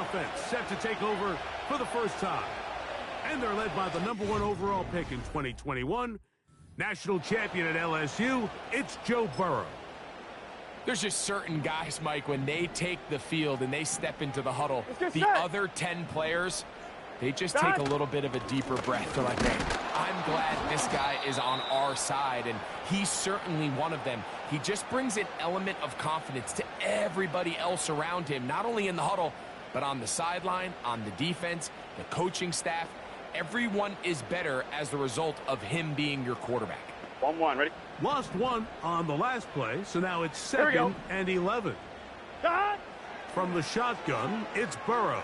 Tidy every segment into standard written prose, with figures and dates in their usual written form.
offense set to take over for the first time. And they're led by the #1 overall pick in 2021, national champion at LSU, it's Joe Burrow. There's just certain guys, Mike, when they take the field and they step into the huddle, the other 10 players, they just take a little bit of a deeper breath. They're like, man, I'm glad this guy is on our side, and he's certainly one of them. He just brings an element of confidence to everybody else around him, not only in the huddle, but on the sideline, on the defense, the coaching staff. Everyone is better as the result of him being your quarterback. 1-1, ready? Lost one on the last play, so now it's 2nd and 11. From the shotgun, it's Burrow.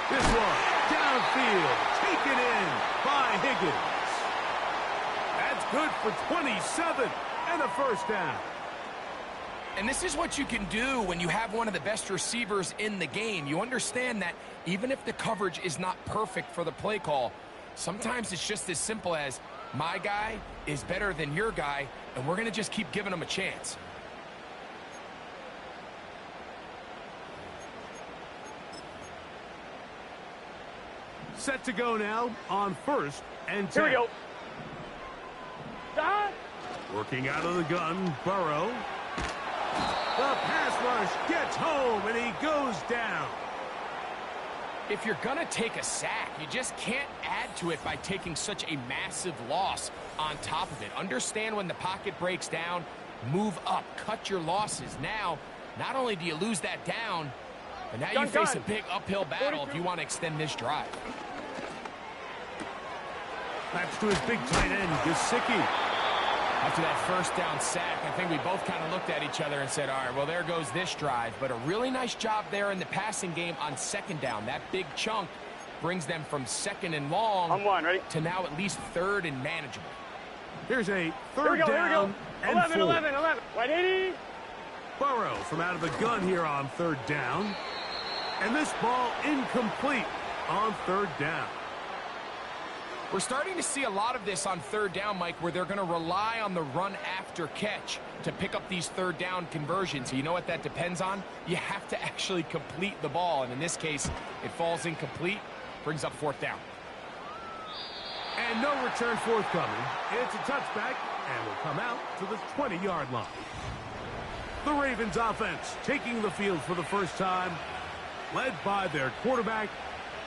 This one, downfield, taken in by Higgins. That's good for 27 and a first down. And this is what you can do when you have one of the best receivers in the game. You understand that even if the coverage is not perfect for the play call, sometimes it's just as simple as, my guy is better than your guy, and we're going to just keep giving him a chance. Set to go now on 1st and 10. Here we go. Working out of the gun, Burrow. The pass rush gets home, and he goes down. If you're going to take a sack, you just can't add to it by taking such a massive loss on top of it. Understand when the pocket breaks down, move up, cut your losses. Now, not only do you lose that down, but now you face a big uphill battle if you want to extend this drive. That's to his big tight end, Gesicki. After that first down sack, I think we both kind of looked at each other and said, all right, well, there goes this drive. But a really nice job there in the passing game on 2nd down. That big chunk brings them from 2nd and long to now at least 3rd and manageable. Here's a 3rd down and 4. 11. 180. Burrow from out of the gun here on 3rd down. And this ball incomplete on 3rd down. We're starting to see a lot of this on 3rd down, Mike, where they're going to rely on the run after catch to pick up these 3rd down conversions. So you know what that depends on? You have to actually complete the ball. And in this case, it falls incomplete, brings up 4th down. And no return forthcoming. It's a touchback and will come out to the 20-yard line. The Ravens offense taking the field for the first time, led by their quarterback,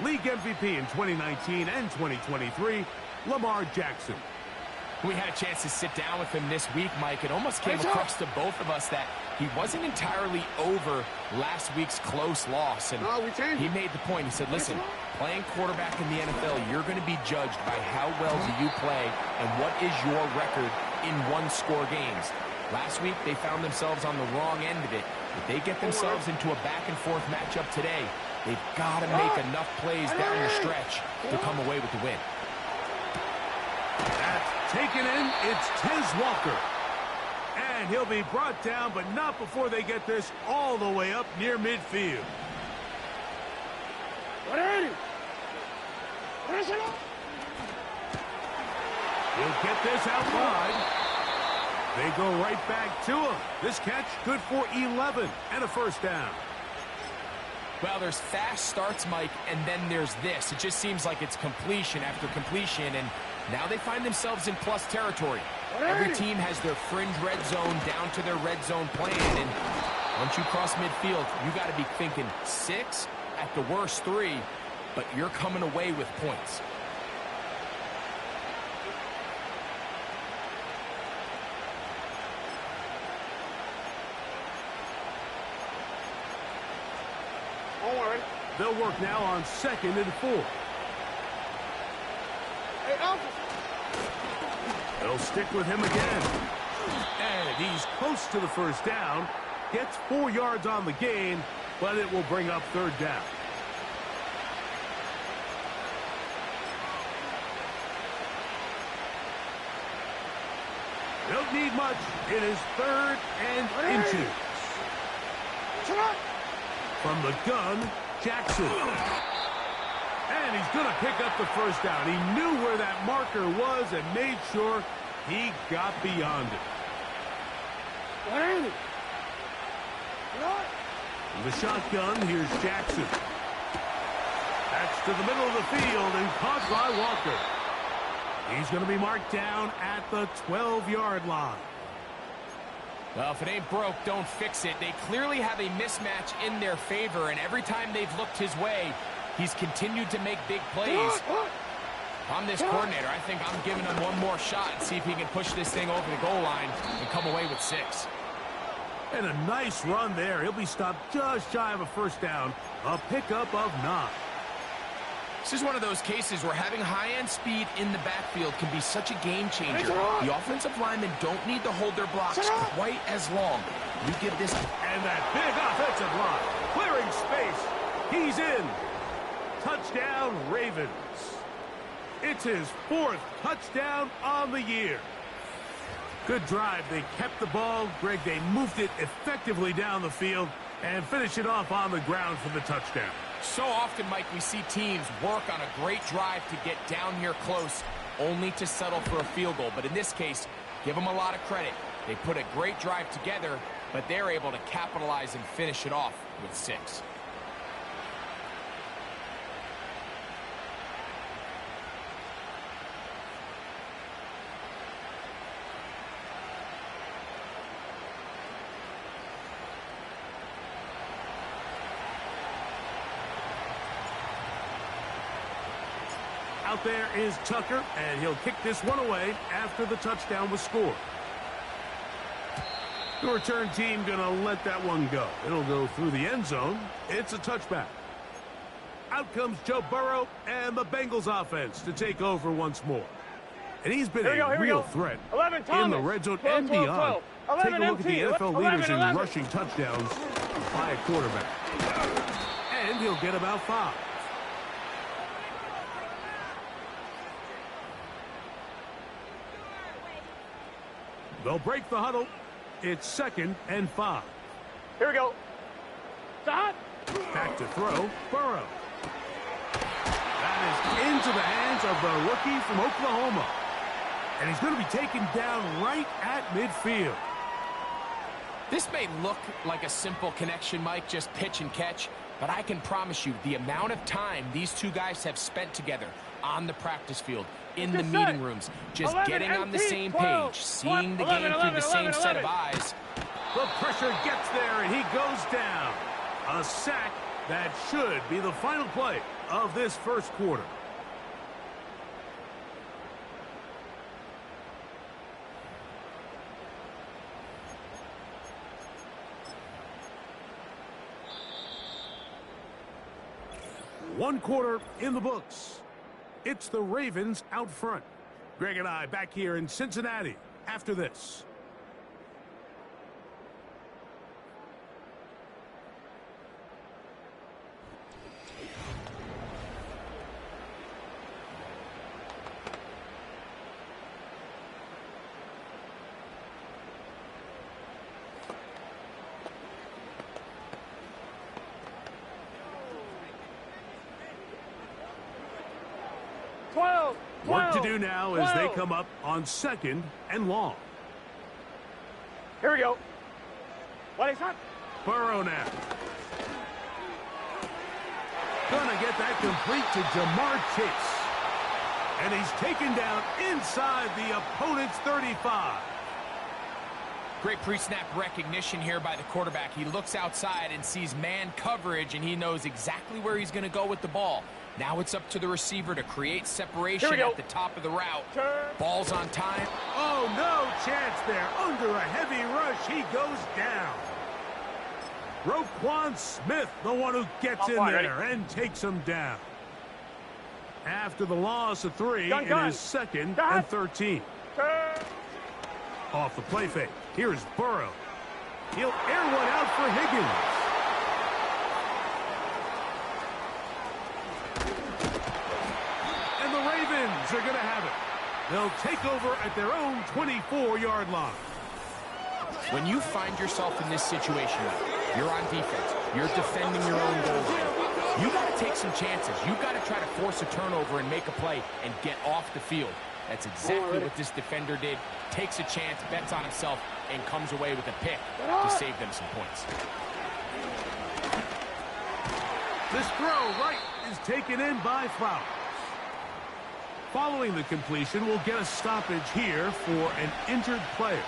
league MVP in 2019 and 2023, Lamar Jackson. We had a chance to sit down with him this week, Mike. It almost came across to both of us that he wasn't entirely over last week's close loss. And he made the point. He said, listen, playing quarterback in the NFL, you're going to be judged by how well do you play and what is your record in one-score games. Last week, they found themselves on the wrong end of it. If they get themselves into a back-and-forth matchup today, they've got to make enough plays down the stretch to come away with the win. That's taken in. It's Tiz Walker. And he'll be brought down, but not before they get this all the way up near midfield. He'll get this out wide. They go right back to him. This catch good for 11 and a first down. Well, there's fast starts, Mike, and then there's this. It just seems like it's completion after completion, and now they find themselves in plus territory. Every team has their fringe red zone down to their red zone plan, and once you cross midfield, you got to be thinking 6, at the worst 3, but you're coming away with points. They'll work now on 2nd and 4. They'll stick with him again. And he's close to the first down. Gets 4 yards on the gain, but it will bring up 3rd down. Don't need much. It is 3rd and inches. From the gun, Jackson. And he's going to pick up the first down. He knew where that marker was and made sure he got beyond it. The shotgun, here's Jackson. That's to the middle of the field and caught by Walker. He's going to be marked down at the 12-yard line. Well, if it ain't broke, don't fix it. They clearly have a mismatch in their favor, and every time they've looked his way, he's continued to make big plays. If I'm this coordinator, I think I'm giving him one more shot and see if he can push this thing over the goal line and come away with 6. And a nice run there. He'll be stopped just shy of a first down. A pickup of 9. This is one of those cases where having high-end speed in the backfield can be such a game changer. The offensive linemen don't need to hold their blocks quite as long. You give this... And that big offensive line, clearing space. He's in. Touchdown, Ravens. It's his 4th touchdown on the year. Good drive. They kept the ball. Greg, they moved it effectively down the field and finished it off on the ground for the touchdown. So often, Mike, we see teams work on a great drive to get down here close, only to settle for a field goal. But in this case, give them a lot of credit. They put a great drive together, but they're able to capitalize and finish it off with 6. Out there is Tucker, and he'll kick this one away after the touchdown was scored. The return team going to let that one go. It'll go through the end zone. It's a touchback. Out comes Joe Burrow and the Bengals offense to take over once more. And he's been a real threat in the red zone and beyond. Take a look at the NFL leaders in rushing touchdowns by a quarterback. And he'll get about 5. They'll break the huddle. It's 2nd and 5. Here we go. Stop. Back to throw. Burrow. That is into the hands of the rookie from Oklahoma. And he's going to be taken down right at midfield. This may look like a simple connection, Mike, just pitch and catch. But I can promise you the amount of time these two guys have spent together on the practice field, in the meeting rooms, just getting on the same page, seeing the game through the same set of eyes. The pressure gets there, and he goes down. A sack that should be the final play of this first quarter. One quarter in the books. It's the Ravens out front. Greg and I back here in Cincinnati after this. Work to do now as they come up on 2nd and long. Here we go. What is that? Burrow now. Gonna get that complete to Jamar Chase. And he's taken down inside the opponent's 35. Great pre-snap recognition here by the quarterback. He looks outside and sees man coverage, and he knows exactly where he's going to go with the ball. Now it's up to the receiver to create separation at the top of the route. Ball's on time. Oh, no chance there. Under a heavy rush, he goes down. Roquan Smith, the one who gets in there and takes him down. After the loss of 3, it is 2nd and 13. Off the play fake. Here's Burrow. He'll air one out for Higgins. And the Ravens are going to have it. They'll take over at their own 24-yard line. When you find yourself in this situation, you're on defense. You're defending your own goal line. You got to take some chances. You got to try to force a turnover and make a play and get off the field. That's exactly what this defender did. Takes a chance, bets on himself, and comes away with a pick to save them some points. This throw right is taken in by Flowers. Following the completion, we'll get a stoppage here for an injured player.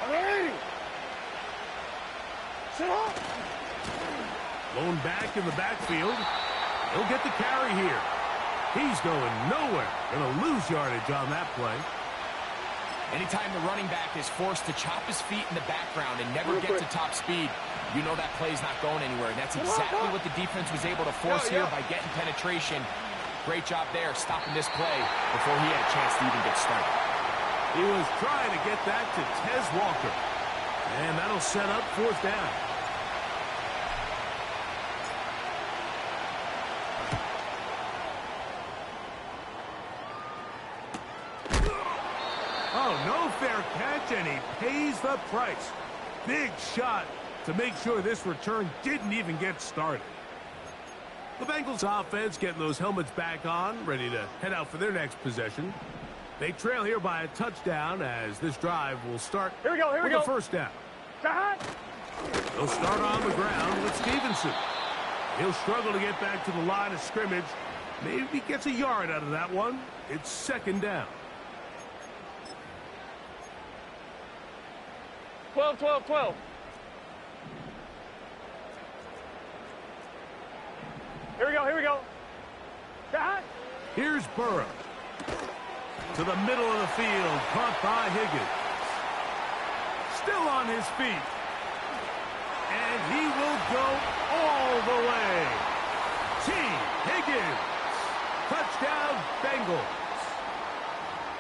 Hey! Sit up! Blown back in the backfield. He'll get the carry here. He's going nowhere. Going to lose yardage on that play. Anytime the running back is forced to chop his feet in the background and never get to top speed, you know that play's not going anywhere. And that's exactly what the defense was able to force here by getting penetration. Great job there, stopping this play before he had a chance to even get started. He was trying to get that to Tez Walker. And that'll set up fourth down. Oh, no fair catch, and he pays the price. Big shot to make sure this return didn't even get started. The Bengals offense getting those helmets back on, ready to head out for their next possession. They trail here by a touchdown as this drive will start Here we go. with a first down. They'll start on the ground with Stevenson. He'll struggle to get back to the line of scrimmage. Maybe he gets a yard out of that one. It's second down. 12. Here we go. Here's Burrow. To the middle of the field, caught by Higgins. Still on his feet. And he will go all the way. T. Higgins. Touchdown, Bengals.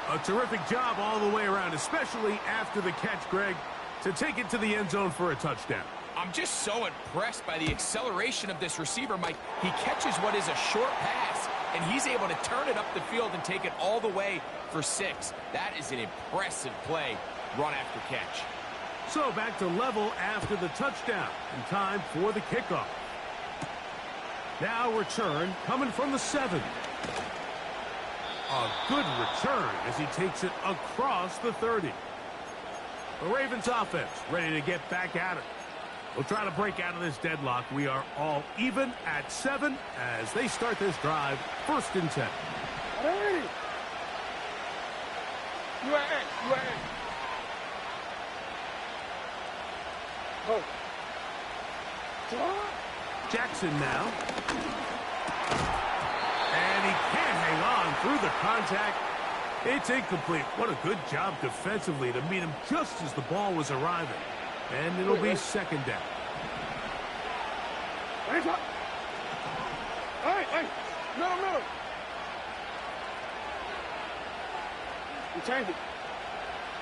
A terrific job all the way around, especially after the catch, Greg, to take it to the end zone for a touchdown. I'm just so impressed by the acceleration of this receiver, Mike. He catches what is a short pass, and he's able to turn it up the field and take it all the way for 6. That is an impressive play, run after catch. So back to level after the touchdown, and time for the kickoff. Now return coming from the 7. A good return as he takes it across the 30. The Ravens offense ready to get back at it. We'll try to break out of this deadlock. We are all even at 7 as they start this drive, 1st and 10. Hey! You are in. Oh. Jackson now. And he can't hang on through the contact. It's incomplete. What a good job defensively to meet him just as the ball was arriving. And it'll be second down. Hey! No. You changed it.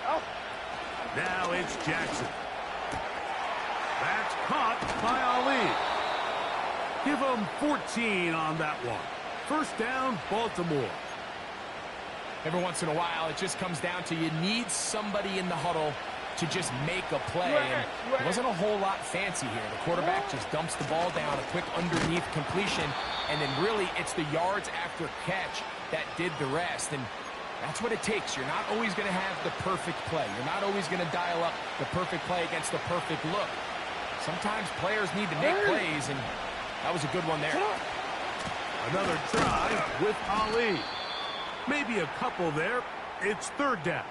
Oh. Now it's Jackson. That's caught by Ali. Give him 14 on that one. First down, Baltimore. Every once in a while, it just comes down to you need somebody in the huddle to just make a play. And it wasn't a whole lot fancy here. The quarterback just dumps the ball down, a quick underneath completion, and then really it's the yards after catch that did the rest. And that's what it takes. You're not always going to have the perfect play. You're not always going to dial up the perfect play against the perfect look. Sometimes players need to make plays, and that was a good one there. Another try with Ali. Maybe a couple there. It's third down.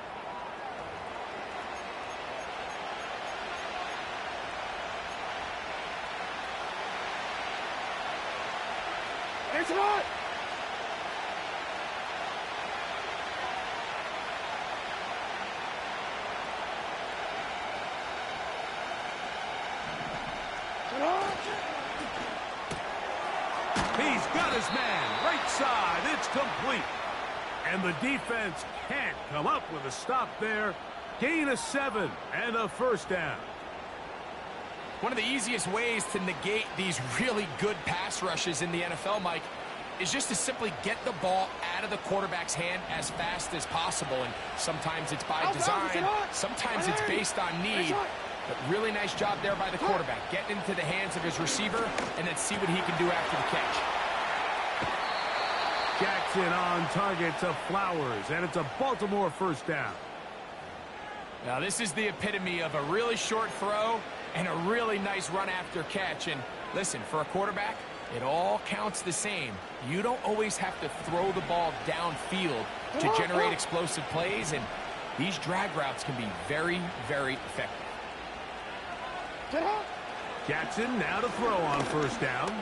It's not. He's got his man. Right side. It's complete. And the defense can't come up with a stop there. Gain of 7 and a first down. One of the easiest ways to negate these really good pass rushes in the NFL, Mike, is just to simply get the ball out of the quarterback's hand as fast as possible. And sometimes it's by design, sometimes it's based on need. But really nice job there by the quarterback, getting into the hands of his receiver, and then see what he can do after the catch. Jackson on target to Flowers, and it's a Baltimore first down. Now this is the epitome of a really short throw And a really nice run after catch. And listen, for a quarterback, it all counts the same. You don't always have to throw the ball downfield to generate explosive plays, and these drag routes can be very, very effective. Jackson now to throw on first down.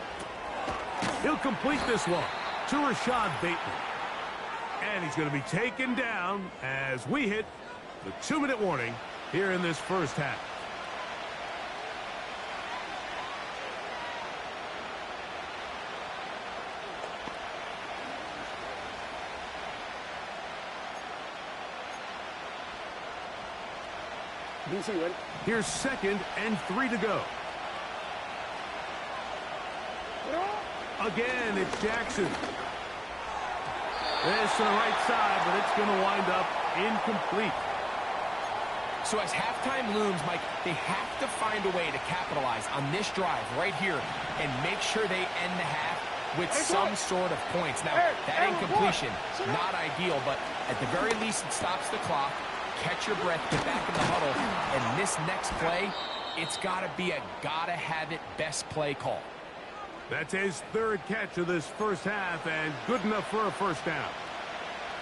He'll complete this one to Rashad Bateman. And he's going to be taken down as we hit the 2-minute warning here in this first half. DC ready. Here's 2nd and 3 to go. Again, it's Jackson. This to the right side, but it's going to wind up incomplete. So as halftime looms, Mike, they have to find a way to capitalize on this drive right here and make sure they end the half with some sort of points. Now, that incompletion, not ideal, but at the very least, it stops the clock. Catch your breath, get back in the huddle, and this next play, it's got to be a gotta-have-it best play call. That's his 3rd catch of this first half, and good enough for a first down.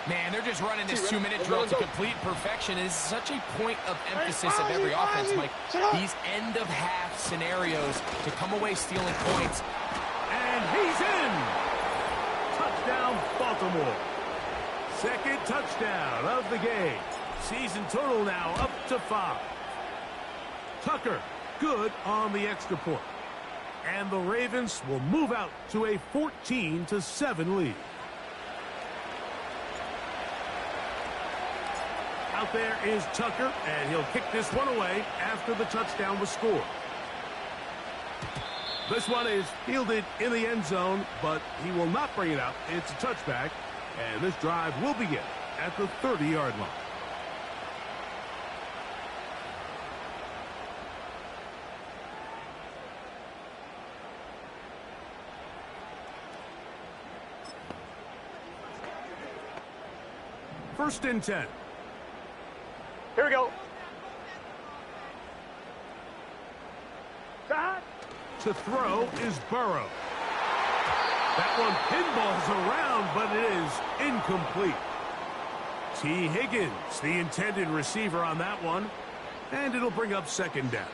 Man, they're just running this 2-minute drill to complete perfection. It is such a point of emphasis of every offense, Mike. These end-of-half scenarios to come away stealing points. And he's in! Touchdown, Baltimore. 2nd touchdown of the game. Season total now up to 5. Tucker, good on the extra point. And the Ravens will move out to a 14-7 lead. Out there is Tucker, and he'll kick this one away after the touchdown was scored. This one is fielded in the end zone, but he will not bring it out. It's a touchback, and this drive will begin at the 30-yard line. First and 10. Here we go. To throw is Burrow. That one pinballs around, but it is incomplete. T. Higgins, the intended receiver on that one, and it'll bring up 2nd down.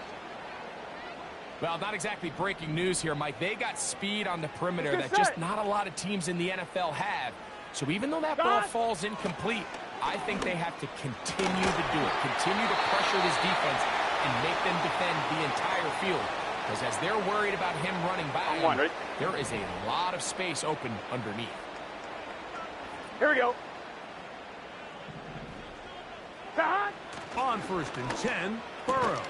Well, not exactly breaking news here, Mike. They got speed on the perimeter that just not a lot of teams in the NFL have. So even though that ball falls incomplete, I think they have to continue to do it. Continue to pressure this defense and make them defend the entire field. Because as they're worried about him running by, there is a lot of space open underneath. Here we go. On 1st and 10, Burrow.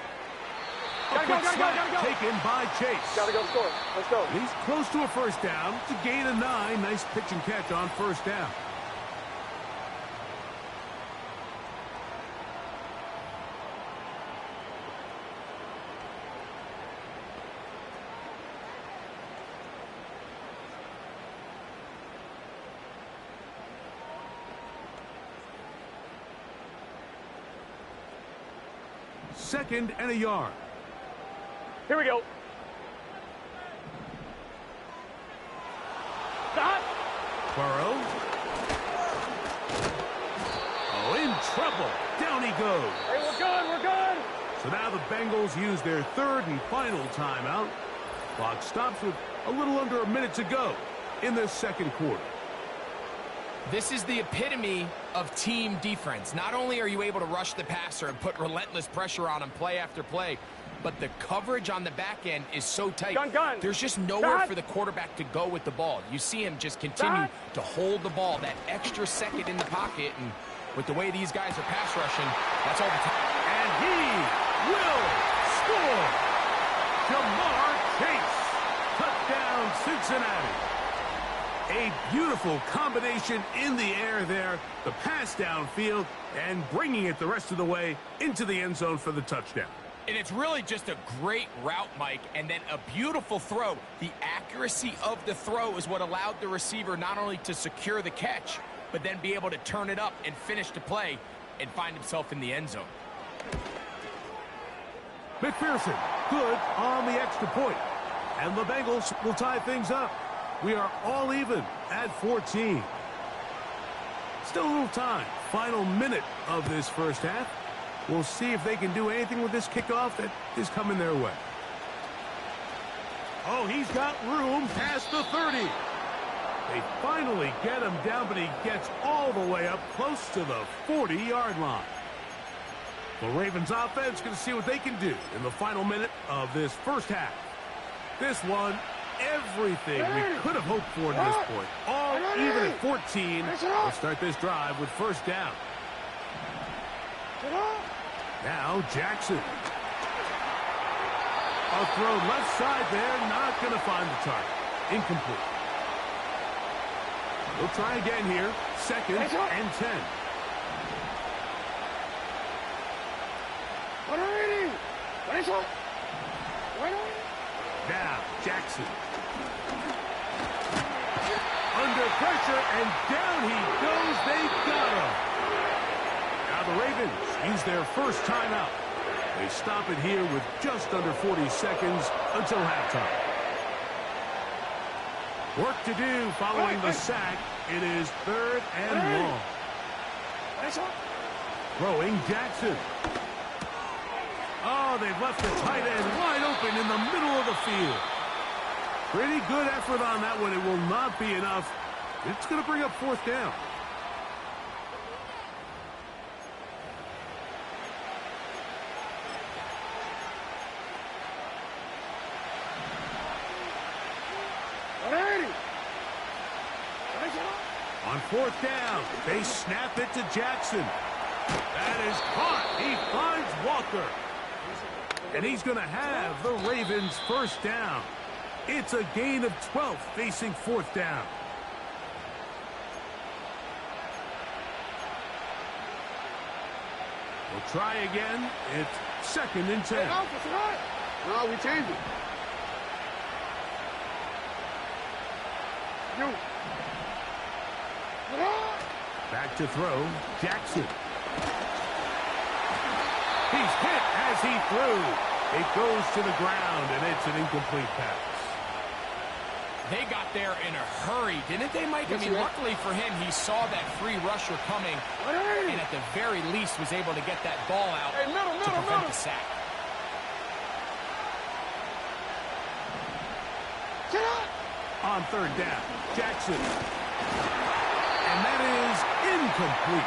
Gotta go. Taken by Chase. Gotta go score. Let's go. He's close to a first down to gain a 9. Nice pitch and catch on first down. Second and a yard. Here we go. Burrow. Oh, in trouble. Down he goes. Hey, we're good. So now the Bengals use their 3rd and final timeout. Clock stops with a little under a minute to go in the 2nd quarter. This is the epitome of team defense. Not only are you able to rush the passer and put relentless pressure on him play after play, but the coverage on the back end is so tight. There's just nowhere for the quarterback to go with the ball. You see him just continue to hold the ball that extra second in the pocket, and with the way these guys are pass rushing, that's all the time. And he will score. Jamar Chase. Touchdown, Cincinnati. A beautiful combination in the air there. The pass downfield and bringing it the rest of the way into the end zone for the touchdown. And it's really just a great route, Mike, and then a beautiful throw. The accuracy of the throw is what allowed the receiver not only to secure the catch, but then be able to turn it up and finish the play and find himself in the end zone. McPherson, good on the extra point. And the Bengals will tie things up. We are all even at 14. Still a little time. Final minute of this first half. We'll see if they can do anything with this kickoff that is coming their way. Oh, he's got room past the 30. They finally get him down, but he gets all the way up close to the 40-yard line. The Ravens offense going to see what they can do in the final minute of this first half. This one, everything we could have hoped for to this point. All even at 14. Let's start this drive with first down. Now Jackson. A throw left side there, not going to find the target. Incomplete. We'll try again here. Second and 10. Now Jackson. Under pressure, and down he goes. They got him. Now the Ravens use their first timeout. They stop it here with just under 40 seconds until halftime. Work to do following the sack. It is third and long. Throwing Jackson. Oh, they've left the tight end wide open in the middle of the field. Pretty good effort on that one. It will not be enough. It's going to bring up fourth down. On fourth down, they snap it to Jackson. That is caught. He finds Walker. And he's going to have the Ravens first down. It's a gain of 12 facing fourth down. We'll try again. It's second and 10. No, we changed it. Back to throw, Jackson. He's hit as he threw. It goes to the ground, and it's an incomplete pass. They got there in a hurry, didn't they, Mike? I mean, luckily for him, he saw that free rusher coming, and at the very least was able to get that ball out to prevent the sack. On third down, Jackson. And that is incomplete.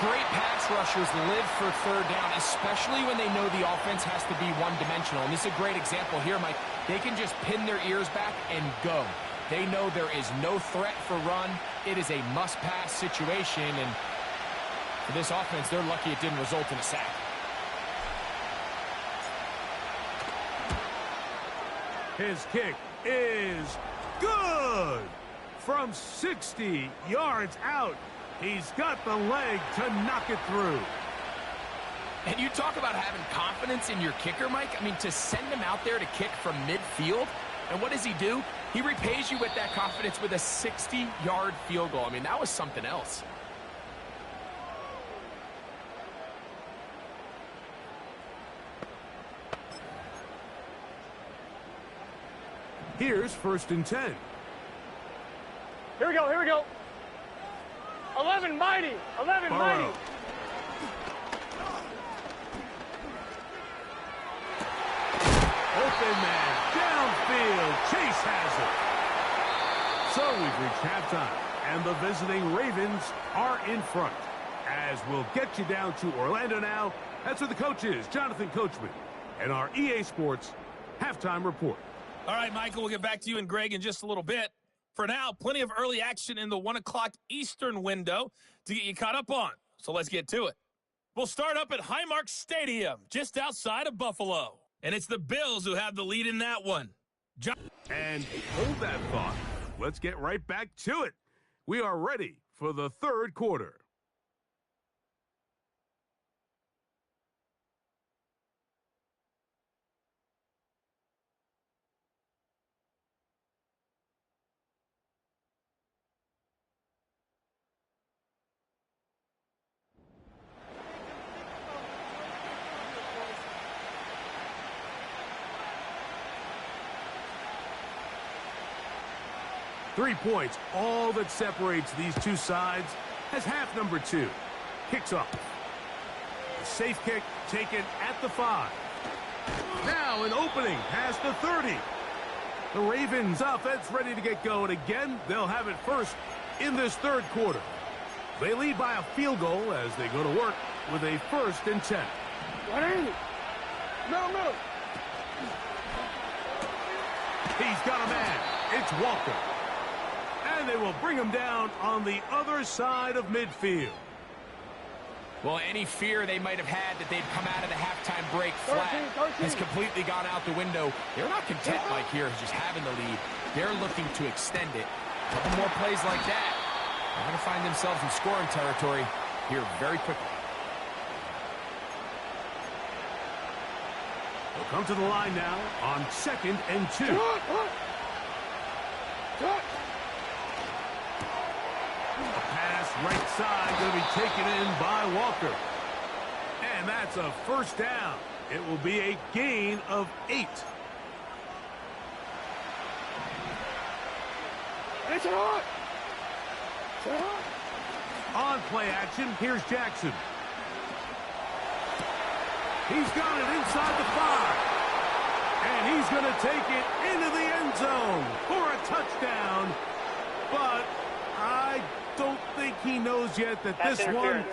Great pass rushers live for third down, especially when they know the offense has to be one-dimensional. And this is a great example here, Mike. They can just pin their ears back and go. They know there is no threat for run. It is a must-pass situation. And for this offense, they're lucky it didn't result in a sack. His kick is good. From 60 yards out, he's got the leg to knock it through. And you talk about having confidence in your kicker, Mike. I mean, to send him out there to kick from midfield, and what does he do? He repays you with that confidence with a 60-yard field goal. I mean, that was something else. Here's first and 10. Here we go, here we go. 11 mighty, 11 mighty. Open man, downfield, Chase has it. So we've reached halftime, and the visiting Ravens are in front. As we'll get you down to Orlando now, that's where the coach is, Jonathan Coachman, and our EA Sports halftime report. All right, Michael, we'll get back to you and Greg in just a little bit. For now, plenty of early action in the 1 o'clock Eastern window to get you caught up on. So let's get to it. We'll start up at Highmark Stadium, just outside of Buffalo. And it's the Bills who have the lead in that one. And hold that thought. Let's get right back to it. We are ready for the third quarter. 3 points, all that separates these two sides, as half number 2 kicks off. A safe kick taken at the 5. Now an opening past the 30. The Ravens offense ready to get going again. They'll have it first in this third quarter. They lead by a field goal as they go to work with a 1st and 10. No. He's got a man. It's Walker. And they will bring him down on the other side of midfield. Well, any fear they might have had that they'd come out of the halftime break flat has completely gone out the window. They're not content, Mike, here, just having the lead. They're looking to extend it. A couple more plays like that. They're going to find themselves in scoring territory here very quickly. They'll come to the line now on 2nd and 2. A pass right side going to be taken in by Walker. And that's a 1st down. It will be a gain of 8. On play action, here's Jackson. He's got it inside the 5. And he's going to take it into the end zone for a touchdown. But I don't think he knows yet that this one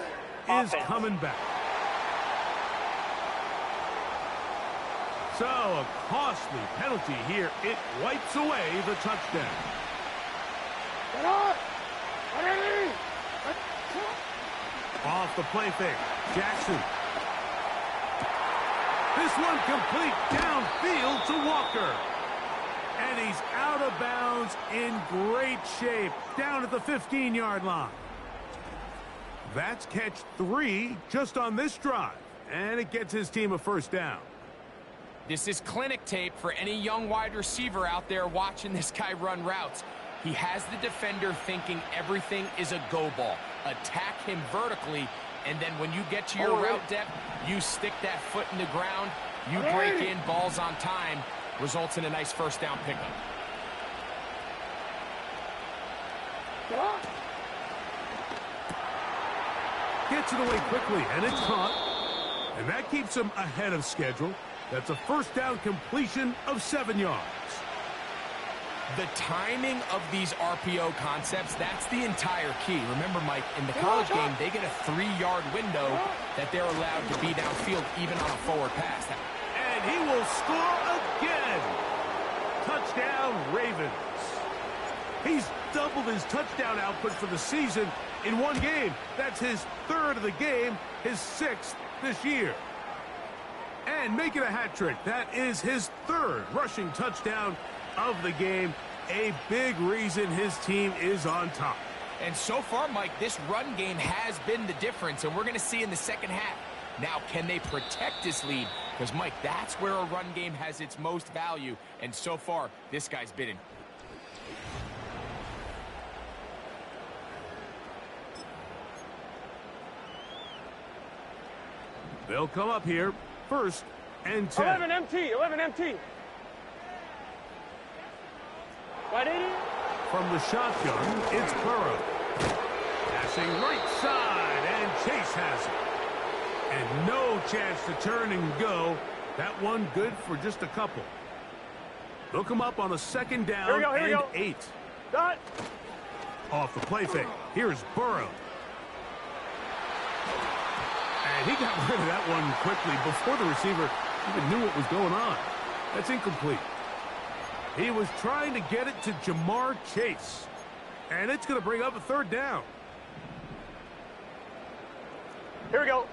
is coming back. So a costly penalty here. It wipes away the touchdown. Off the play fake. Jackson. This one complete downfield to Walker. And he's out of bounds in great shape down at the 15-yard line. That's catch 3 just on this drive. And it gets his team a 1st down. This is clinic tape for any young wide receiver out there watching this guy run routes. He has the defender thinking everything is a go ball. Attack him vertically, and then when you get to your route depth, you stick that foot in the ground, you break in, balls on time, results in a nice 1st down pickup. Gets it away quickly, and it's caught. And that keeps him ahead of schedule. That's a 1st down completion of 7 yards. The timing of these RPO concepts, that's the entire key. Remember, Mike, in the college game, they get a 3-yard window that they're allowed to be downfield even on a forward pass. And he will score again. Touchdown, Ravens. He's doubled his touchdown output for the season in one game. That's his 3rd of the game, his 6th this year. And making a hat trick. That is his 3rd rushing touchdown of the game. A big reason his team is on top. And so far, Mike, this run game has been the difference, and we're going to see in the second half. Now, can they protect this lead? Because, Mike, that's where a run game has its most value, and so far, this guy's bidding. They'll come up here, 1st and 10. 11 MT. Right, 80? From the shotgun, it's Burrow. Passing right side, and Chase has it. And no chance to turn and go. That one good for just a couple. They'll come up on a 2nd down and 8. Dot. Off the play fake. Here's Burrow. And he got rid of that one quickly before the receiver even knew what was going on. That's incomplete. He was trying to get it to Jamar Chase. And it's going to bring up a 3rd down. Here we go.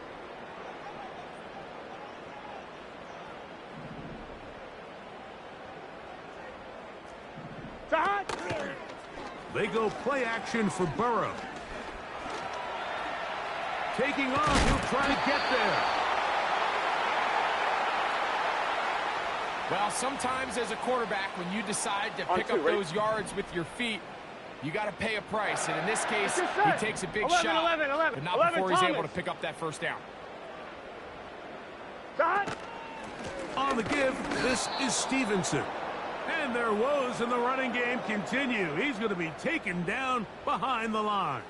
They go play action for Burrow. Taking off, he'll try to get there. Well, sometimes as a quarterback, when you decide to pick up those yards with your feet, you got to pay a price. And in this case, he takes a big shot, but not before he's able to pick up that 1st down. On the give, this is Stevenson. And And their woes in the running game continue. He's going to be taken down behind the line.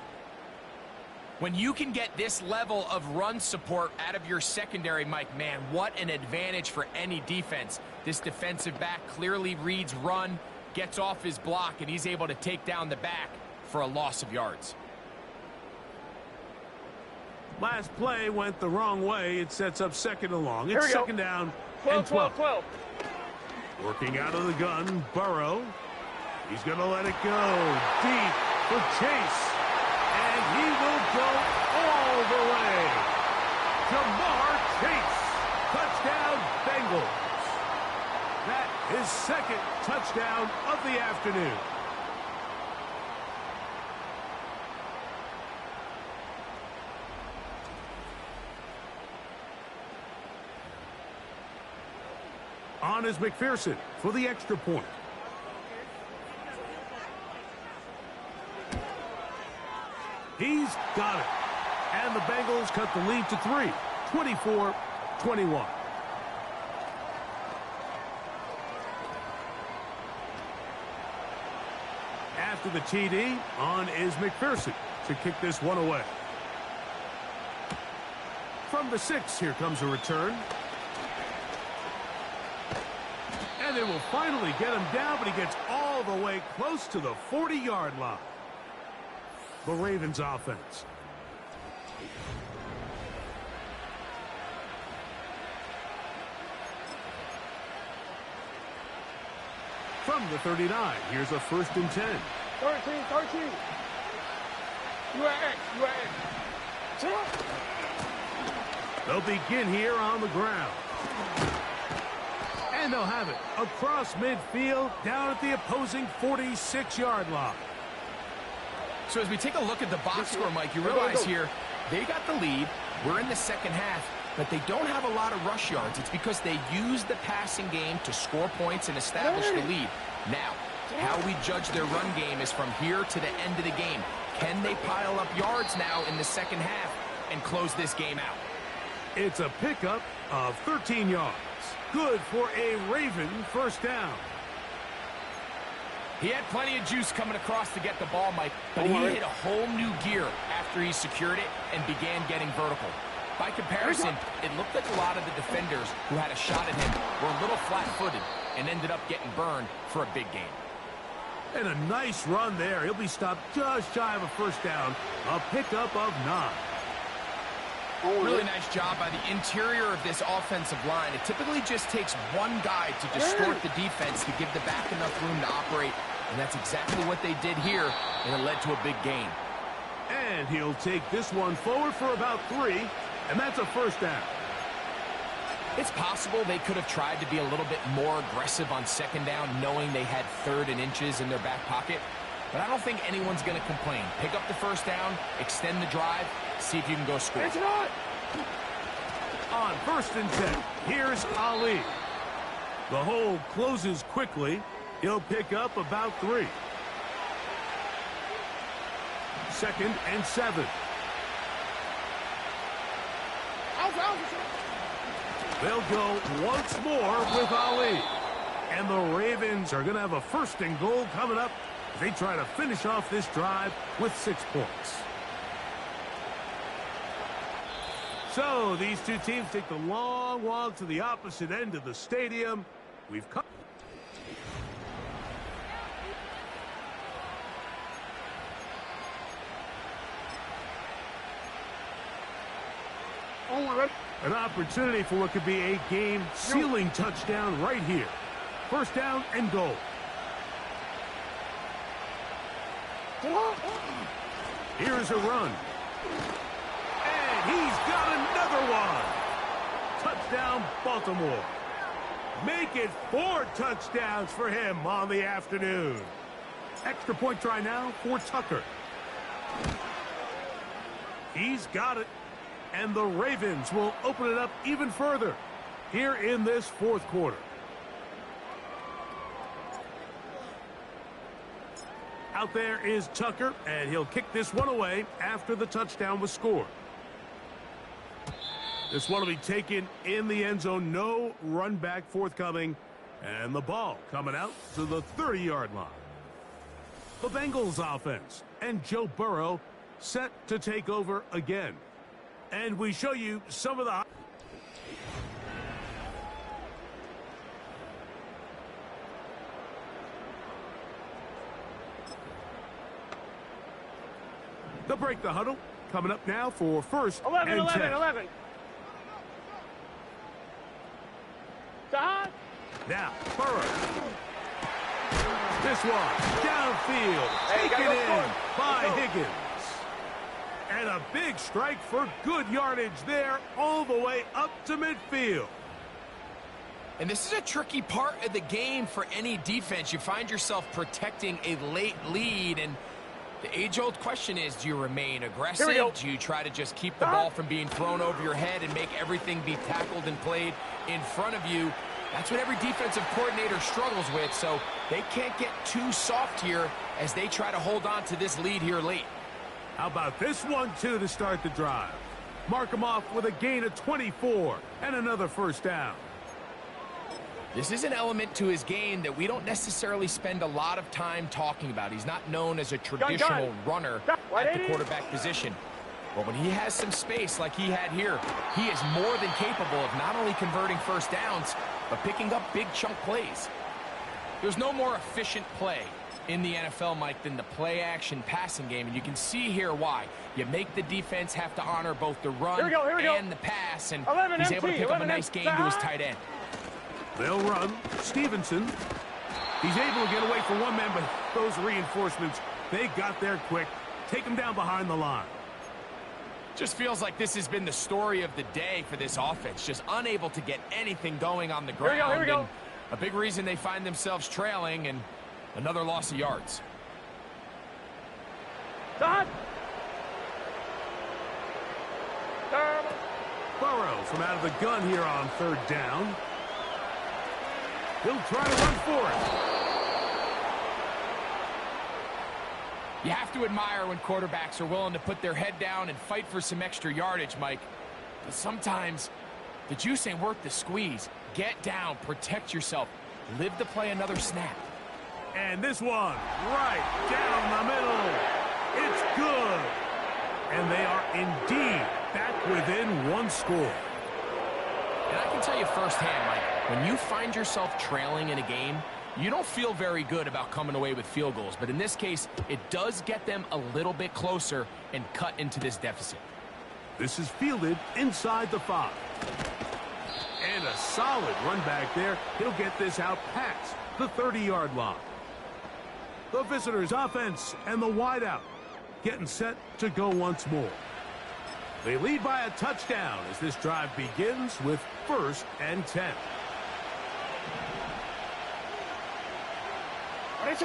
When you can get this level of run support out of your secondary, Mike, man, what an advantage for any defense. This defensive back clearly reads run, gets off his block, and he's able to take down the back for a loss of yards. Last play went the wrong way. It sets up second and long. It's second down and 12. Working out of the gun, Burrow. He's going to let it go deep for Chase. And he will go all the way. Jamar Chase. Touchdown, Bengals. That is second touchdown of the afternoon. On is McPherson for the extra point. He's got it. And the Bengals cut the lead to 3, 24-21. After the TD, on is McPherson to kick this one away. From the 6, here comes a return. And they will finally get him down, but he gets all the way close to the 40-yard line. The Ravens offense. From the 39, here's a 1st and 10. 13. You at X. They'll begin here on the ground. And they'll have it across midfield down at the opposing 46-yard line. So as we take a look at the box score, Mike, you realize here they got the lead. We're in the second half, but they don't have a lot of rush yards. It's because they use the passing game to score points and establish the lead. Now, how we judge their run game is from here to the end of the game. Can they pile up yards now in the second half and close this game out? It's a pickup of 13 yards. Good for a Raven first down. He had plenty of juice coming across to get the ball, Mike, but he hit a whole new gear after he secured it and began getting vertical. By comparison, it looked like a lot of the defenders who had a shot at him were a little flat-footed and ended up getting burned for a big gain. And a nice run there. He'll be stopped just shy of a first down. A pickup of 9. Really nice job by the interior of this offensive line. It typically just takes one guy to distort the defense to give the back enough room to operate, and that's exactly what they did here, and it led to a big gain. And he'll take this one forward for about 3, and that's a first down. It's possible they could have tried to be a little bit more aggressive on second down, knowing they had 3rd and inches in their back pocket. But I don't think anyone's going to complain. Pick up the first down, extend the drive, see if you can go score. It's not. On 1st and 10, here's Ali. The hole closes quickly. He'll pick up about 3. 2nd and 7. They'll go once more with Ali. And the Ravens are going to have a 1st and goal coming up. They try to finish off this drive with 6 points. So these two teams take the long walk to the opposite end of the stadium. We've come. An opportunity for what could be a game-sealing touchdown right here. 1st down and goal. Here's a run. And he's got another one. Touchdown, Baltimore. Make it 4 touchdowns for him on the afternoon. Extra point try now for Tucker. He's got it. And the Ravens will open it up even further here in this 4th quarter. Out there is Tucker, and he'll kick this one away after the touchdown was scored. This one will be taken in the end zone. No run back forthcoming. And the ball coming out to the 30-yard line. The Bengals offense and Joe Burrow set to take over again. And we show you some of the... They'll break the huddle. Coming up now for first 11, and 11, 10. 11. Sahad. Now, Burrow. This one, downfield, taken in by Higgins. And a big strike for good yardage there, all the way up to midfield. And this is a tricky part of the game for any defense. You find yourself protecting a late lead, and the age-old question is, do you remain aggressive? Do you try to just keep the ball from being thrown over your head and make everything be tackled and played in front of you? That's what every defensive coordinator struggles with, so they can't get too soft here as they try to hold on to this lead here late. How about this one, too, to start the drive? Mark him off with a gain of 24 and another first down. This is an element to his game that we don't necessarily spend a lot of time talking about. He's not known as a traditional runner at the quarterback position. But when he has some space like he had here, he is more than capable of not only converting first downs, but picking up big chunk plays. There's no more efficient play in the NFL, Mike, than the play-action passing game, and you can see here why. You make the defense have to honor both the run and the pass, and he's able to pick up a nice gain to his tight end. They'll run. Stevenson. He's able to get away from one man, but those reinforcements, they got there quick. Take him down behind the line. Just feels like this has been the story of the day for this offense. Just unable to get anything going on the ground. Here we go. And a big reason they find themselves trailing, and another loss of yards. Sahad. Burrow from out of the gun here on third down. He'll try to run for it. You have to admire when quarterbacks are willing to put their head down and fight for some extra yardage, Mike. But sometimes the juice ain't worth the squeeze. Get down, protect yourself, live to play another snap. And this one, right down the middle. It's good. And they are indeed back within one score. And I can tell you firsthand, Mike, when you find yourself trailing in a game, you don't feel very good about coming away with field goals. But in this case, it does get them a little bit closer and cut into this deficit. This is fielded inside the 5. And a solid run back there. He'll get this out past the 30-yard line. The visitors' offense and the wideout getting set to go once more. They lead by a touchdown as this drive begins with first and 10. This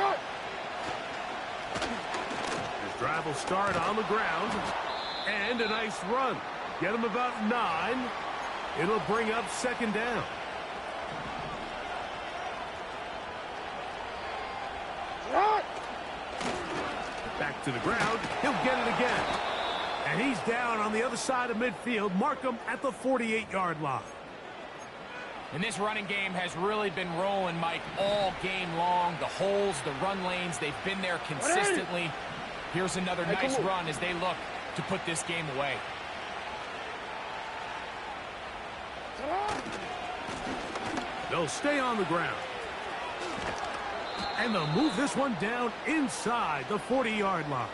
drive will start on the ground. And a nice run. Get him about 9. It'll bring up second down. Back to the ground. He'll get it again. And he's down on the other side of midfield. Mark him at the 48-yard line. And this running game has really been rolling, Mike, all game long. The holes, the run lanes, they've been there consistently. Here's another nice run as they look to put this game away. They'll stay on the ground. And they'll move this one down inside the 40-yard line.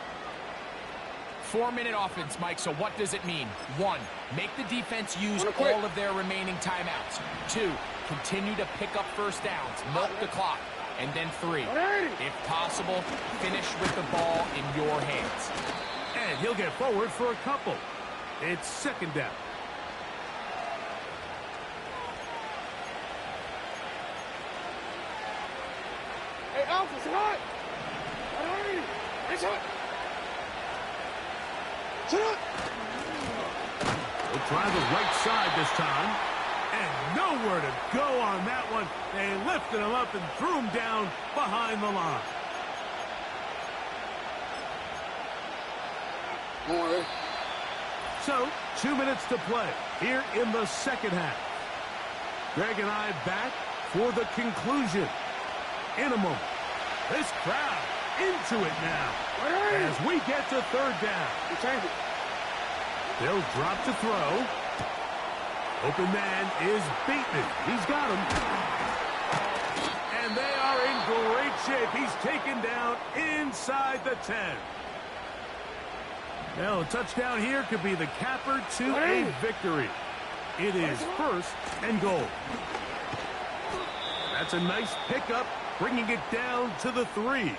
4-minute offense, Mike, so what does it mean? 1, make the defense use all of their remaining timeouts. 2, continue to pick up first downs, milk the clock. And then 3, if possible, finish with the ball in your hands. And he'll get forward for a couple. It's second down. Hey, Alpha, it's hot. It's hot. They'll try the right side this time. And nowhere to go on that one. They lifted him up and threw him down behind the line. So, 2 minutes to play here in the second half. Greg and I back for the conclusion. In a moment, this crowd into it now as we get to third down. They'll drop to throw. Open man is Bateman. He's got him. And they are in great shape. He's taken down inside the 10. Now, a touchdown here could be the capper to a victory. It is first and goal. That's a nice pickup, bringing it down to the 3.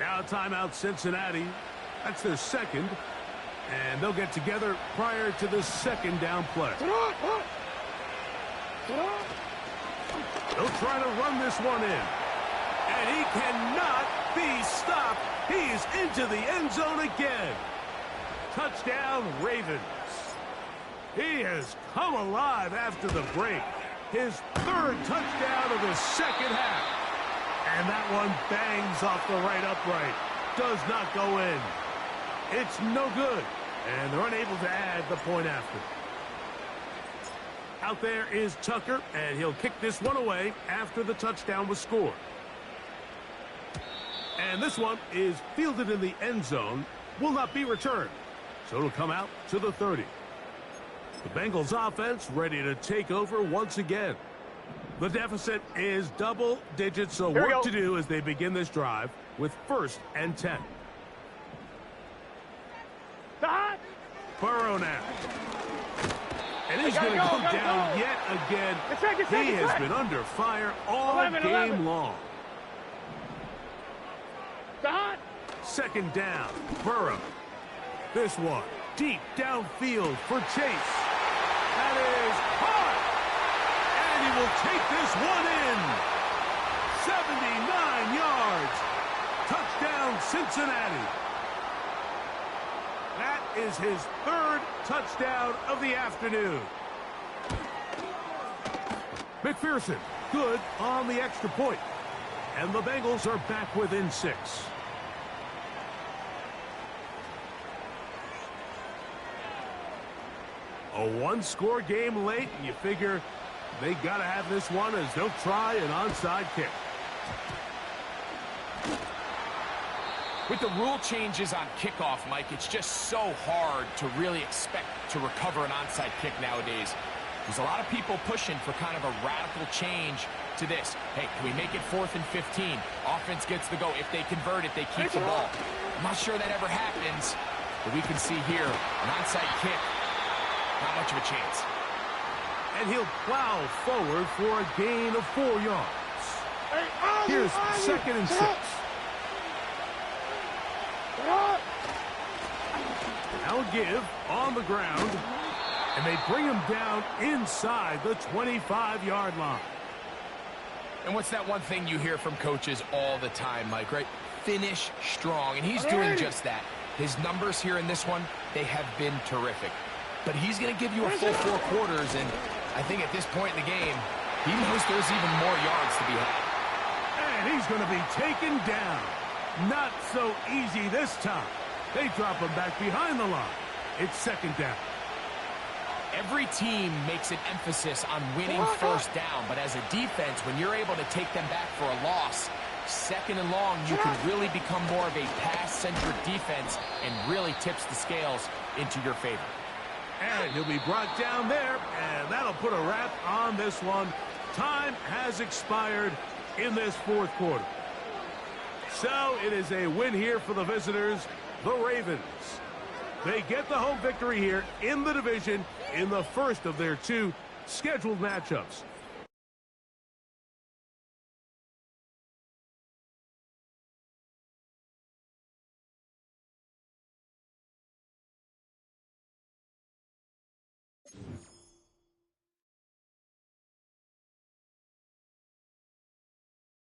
Now timeout Cincinnati. That's their second. And they'll get together prior to the second down play. They'll try to run this one in. And he cannot be stopped. He's into the end zone again. Touchdown, Ravens. He has come alive after the break. His third touchdown of the second half. And that one bangs off the right upright. Does not go in. It's no good. And they're unable to add the point after. Out there is Tucker, and he'll kick this one away after the touchdown was scored. And this one is fielded in the end zone. Will not be returned. So it'll come out to the 30. The Bengals offense ready to take over once again. The deficit is double digits, so work to do as they begin this drive with first and 10. Burrow now. And he's going to go down yet again. He has been under fire all game long. Second down, Burrow. This one deep downfield for Chase. That is hard. And he will take this one in. 79 yards. Touchdown, Cincinnati. That is his third touchdown of the afternoon. McPherson, good on the extra point. And the Bengals are back within 6. A one-score game late, and you figure they got to have this one as they'll try an onside kick. With the rule changes on kickoff, Mike, it's just so hard to really expect to recover an onside kick nowadays. There's a lot of people pushing for kind of a radical change to this. Hey, can we make it 4th and 15? Offense gets the go. If they convert it, they keep the ball. I'm not sure that ever happens, but we can see here an onside kick. Not much of a chance. And he'll plow forward for a gain of 4 yards. Here's second and 6. Now give on the ground. And they bring him down inside the 25-yard line. And what's that one thing you hear from coaches all the time, Mike, right? Finish strong. And he's doing just that. His numbers here in this one, they have been terrific. But he's going to give you a full 4 quarters, and I think at this point in the game, he knows there's even more yards to be had. And he's going to be taken down. Not so easy this time. They drop him back behind the line. It's second down. Every team makes an emphasis on winning first down, but as a defense, when you're able to take them back for a loss, second and long, you can really become more of a pass-centric defense and really tips the scales into your favor. And he'll be brought down there, and that'll put a wrap on this one. Time has expired in this 4th quarter. So it is a win here for the visitors, the Ravens. They get the home victory here in the division in the first of their 2 scheduled matchups.